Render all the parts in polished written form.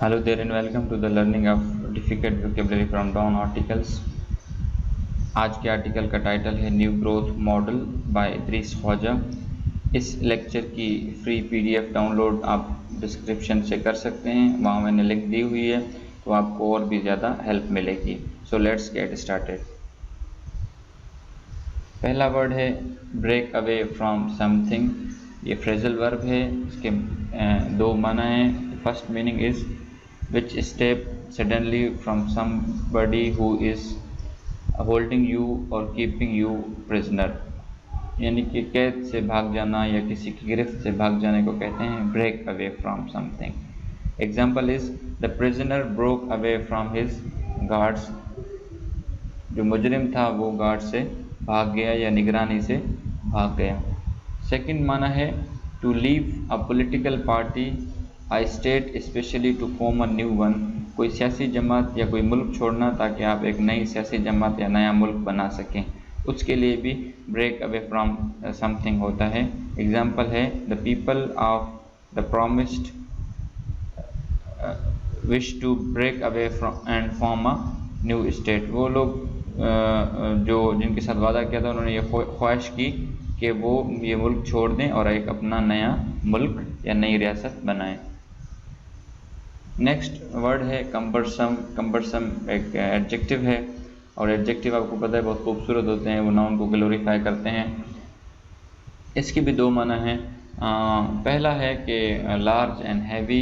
Hello there and welcome to the learning of difficult vocabulary from Dawn articles। आज के article का title है new growth model by Idrees Khwaja. इस lecture की free PDF download आप description से कर सकते हैं, वहाँ मैंने लिंक दी हुई है, तो आपको और भी ज़्यादा हेल्प मिलेगी। So let's get started. पहला वर्ड है ब्रेक अवे फ्रॉम समथिंग। ये फ्रेजल वर्ब है, इसके दो माना हैं। First meaning is which step suddenly from somebody who is holding you or keeping you prisoner, यानी कि कैद से भाग जाना या किसी की गिरफ्त से भाग जाने को कहते हैं break away from something। Example is the prisoner broke away from his guards। जो मुजरिम था वो गार्ड से भाग गया या निगरानी से भाग गया। सेकंड माना है to leave a political party I state specially to form a new one. कोई सियासी जमात या कोई मुल्क छोड़ना ताकि आप एक नई सियासी जमात या नया मुल्क बना सकें, उसके लिए भी ब्रेक अवे फ्रॉम समथिंग होता है। एग्जाम्पल है the people of the promised wish to break away from and form a new state. वो लोग जो जिनके साथ वादा किया था उन्होंने ये ख्वाहिश की कि वो ये मुल्क छोड़ दें और एक अपना नया मुल्क या नई रियासत बनाएं। नेक्स्ट वर्ड है कम्बरसम। कम्बरसम एक एडजेक्टिव है और एडजेक्टिव आपको पता है बहुत खूबसूरत होते हैं, वो नाउन को ग्लोरीफाई करते हैं। इसकी भी दो माना है। पहला है कि large and heavy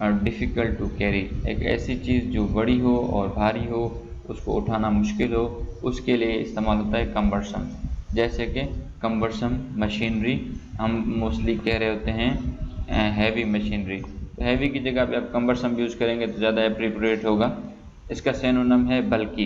difficult to carry. एक ऐसी चीज़ जो बड़ी हो और भारी हो, उसको उठाना मुश्किल हो, उसके लिए इस्तेमाल होता है कम्बरसम। जैसे कि कम्बरसम मशीनरी, हम मोस्टली कह रहे होते हैं हैवी मशीनरी। तो हैवी की जगह पे आप कम्बरसम यूज़ करेंगे तो ज़्यादा एप्रोप्रिएट होगा। इसका सिनोनिम है बल्कि।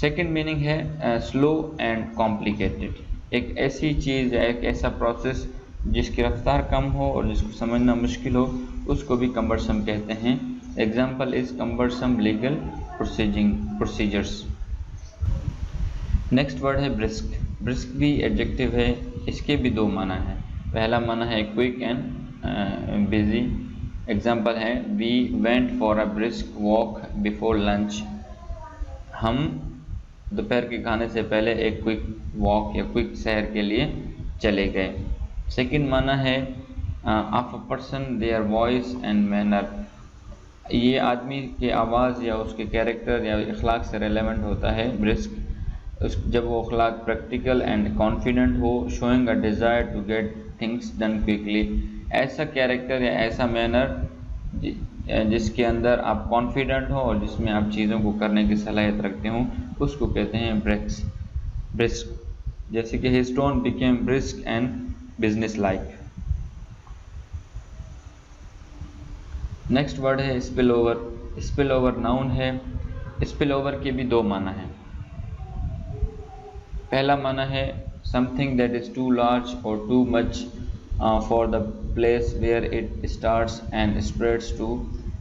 सेकंड मीनिंग है स्लो एंड कॉम्प्लिकेटेड। एक ऐसी चीज़, एक ऐसा प्रोसेस जिसकी रफ्तार कम हो और जिसको समझना मुश्किल हो, उसको भी कम्बरसम कहते हैं। Example is cumbersome legal procedures. Next word है ब्रिस्क। ब्रिस्क भी एडजेक्टिव है, इसके भी दो माना है। पहला माना है क्विक एंड बिजी। एग्जाम्पल है we went for a brisk walk before lunch. हम दोपहर के खाने से पहले एक क्विक वॉक या क्विक सैर के लिए चले गए। सेकंड माना है of a person their voice and manner. ये आदमी की आवाज़ या उसके कैरेक्टर या अखलाक से रेलेवेंट होता है ब्रिस्क। जब वो अखलाक प्रैक्टिकल एंड कॉन्फिडेंट हो, showing a desire to get things done quickly. ऐसा कैरेक्टर या ऐसा मैनर जिसके अंदर आप कॉन्फिडेंट हो और जिसमें आप चीज़ों को करने की सलाहियत रखते हो, उसको कहते हैं ब्रिस्क। जैसे कि his tone became brisk and business like. Next word है spill over. Spill over noun है। स्पिल ओवर के भी दो माना है। पहला माना है something that is too large और too much for the place where it starts and spreads to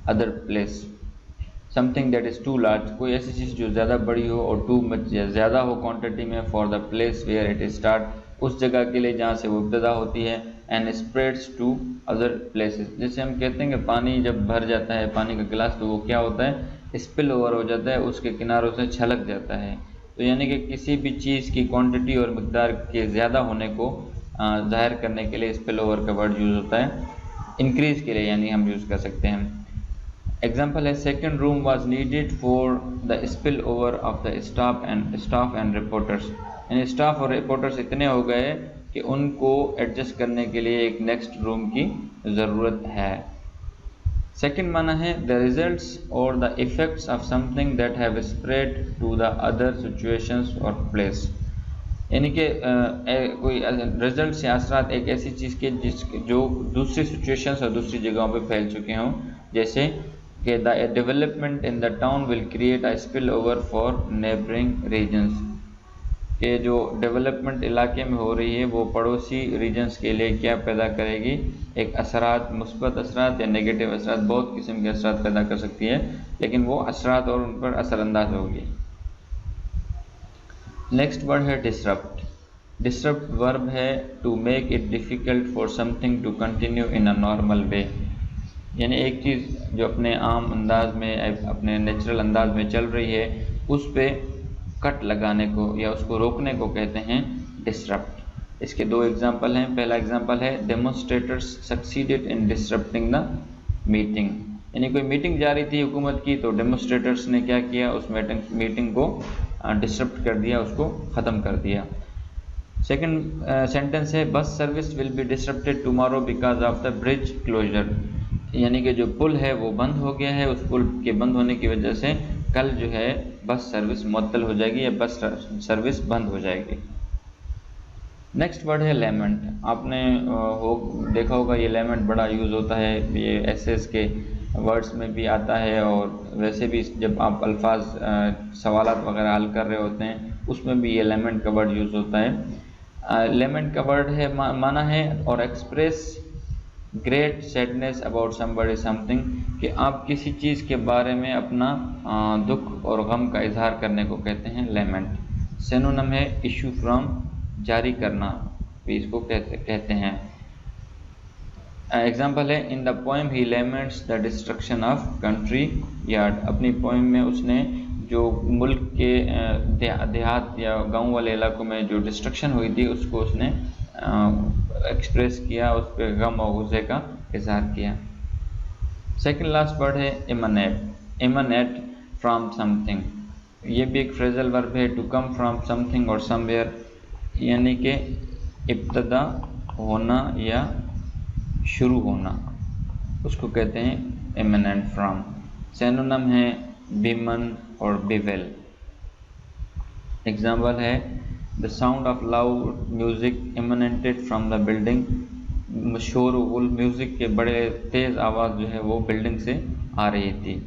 other place. Something that is too large, कोई ऐसी चीज़ जो ज़्यादा बड़ी हो, और टू मच या ज़्यादा हो क्वांटिटी में, for the place where it start, उस जगह के लिए जहाँ से वो इब्तदा होती है, and spreads to other places. जैसे हम कहते हैं कि पानी जब भर जाता है, पानी का गिलास, तो वो क्या होता है, स्पिल ओवर हो जाता है, उसके किनारों से छलक जाता है। तो यानी कि किसी भी चीज़ की क्वांटिटी और मिकदार के ज़्यादा होने को ज़ाहिर करने के लिए स्पिल ओवर का वर्ड यूज़ होता है। इंक्रीज़ के लिए यानी हम यूज़ कर सकते हैं। एग्जाम्पल है second room was needed for the spill over of the staff and reporters. यानी स्टाफ और रिपोर्टर्स इतने हो गए कि उनको एडजस्ट करने के लिए एक नेक्स्ट रूम की ज़रूरत है। सेकेंड माना है द रिजल्ट्स और the effects of something that have spread to the other situations और प्लेस। यानी कि कोई रिजल्ट या असरात एक ऐसी चीज़ के जो दूसरी सिचुएशंस और दूसरी जगहों पे फैल चुके हों। जैसे कि the development in the town will create a spill over for neighbouring regions, के जो डेवलपमेंट इलाके में हो रही है वो पड़ोसी रीजन्स के लिए क्या पैदा करेगी, एक असरात, मुस्बत असरात या नेगेटिव असरात, बहुत किस्म के असरात पैदा कर सकती है, लेकिन वो असरात और उन पर असरअंदाज होगी। नेक्स्ट वर्ड है डिसरप्ट। डिसरप्ट वर्ब है to make it difficult for something to continue in a normal way. यानी एक चीज़ जो अपने आम अंदाज में, अपने नेचुरल अंदाज में चल रही है, उस पे कट लगाने को या उसको रोकने को कहते हैं डिसरप्ट। इसके दो एग्जांपल हैं। पहला एग्जांपल है demonstrators succeeded in disrupting the meeting, यानी कोई मीटिंग जा रही थी हुकूमत की, तो डेमोन्स्ट्रेटर्स ने क्या किया, उस मीटिंग को डिसरप्ट कर दिया, उसको ख़त्म कर दिया। सेकंड सेंटेंस है bus service will be disrupted tomorrow because of the bridge closure, यानी कि जो पुल है वो बंद हो गया है, उस पुल के बंद होने की वजह से कल जो है बस सर्विस मुअत्तल हो जाएगी या बस सर्विस बंद हो जाएगी। नेक्स्ट वर्ड है लेमेंट। आपने देखा होगा ये लेमेंट बड़ा यूज़ होता है, ये एसेस के वर्ड्स में भी आता है और वैसे भी जब आप अल्फाज सवालात वगैरह हल कर रहे होते हैं उसमें भी ये लेमेंट का वर्ड यूज़ होता है। लेमेंट का वर्ड है माना है और express great sadness about somebody something, कि आप किसी चीज़ के बारे में अपना दुख और गम का इजहार करने को कहते हैं लेमेंट। सिनोनिम है इशू फ्रॉम, जारी करना भी इसको कहते हैं। एग्जाम्पल है in the poem he laments the destruction of country yard, अपनी पोएम में उसने जो मुल्क के देहात या गांव वाले इलाकों में जो डिस्ट्रक्शन हुई थी उसको उसने एक्सप्रेस किया, उस पर गम और गुस्से का इजहार किया। सेकंड लास्ट वर्ड है इमनेट। इमनेट फ्रॉम समथिंग, ये भी एक फ्रेजल वर्ब है, टू कम फ्रॉम समथिंग और समवेयर, यानी कि इब्तदा होना या शुरू होना, उसको कहते हैं एमिनेंट फ्रॉम। सिनोनिम है बीमन और बिवेल। एग्जाम्पल है the sound of loud music emanated from the building, शोरगुल म्यूजिक के बड़े तेज आवाज़ जो है वो बिल्डिंग से आ रही थी।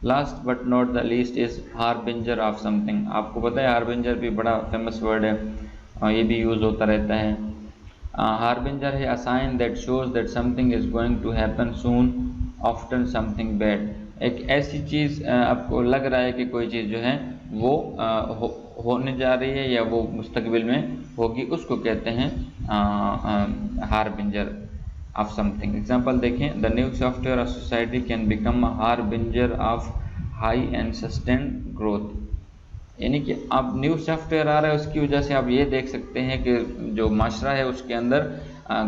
Last but not the least is harbinger of something. आपको पता है हार्बिंजर भी बड़ा फेमस वर्ड है और ये भी यूज़ होता रहता है। हार्बिंजर है a sign that shows that something is going to happen soon, often something bad, एक ऐसी चीज़ आपको लग रहा है कि कोई चीज़ जो है वो होने जा रही है या वो मुस्तकबिल में होगी, उसको कहते हैं हार्बिंजर ऑफ समथिंग। एग्जाम्पल देखें, the new software of society can become a harbinger of high and sustained growth, यानी कि अब न्यू सॉफ्टवेयर आ रहा है उसकी वजह से आप ये देख सकते हैं कि जो माशरा है उसके अंदर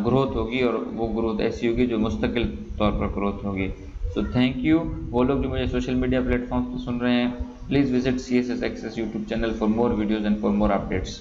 ग्रोथ होगी और वो ग्रोथ ऐसी होगी जो मुस्तकिल तौर पर ग्रोथ होगी। So thank you. वो लोग जो मुझे सोशल मीडिया प्लेटफॉर्म्स पर सुन रहे हैं, please visit CSS Access YouTube channel for more videos and for more updates.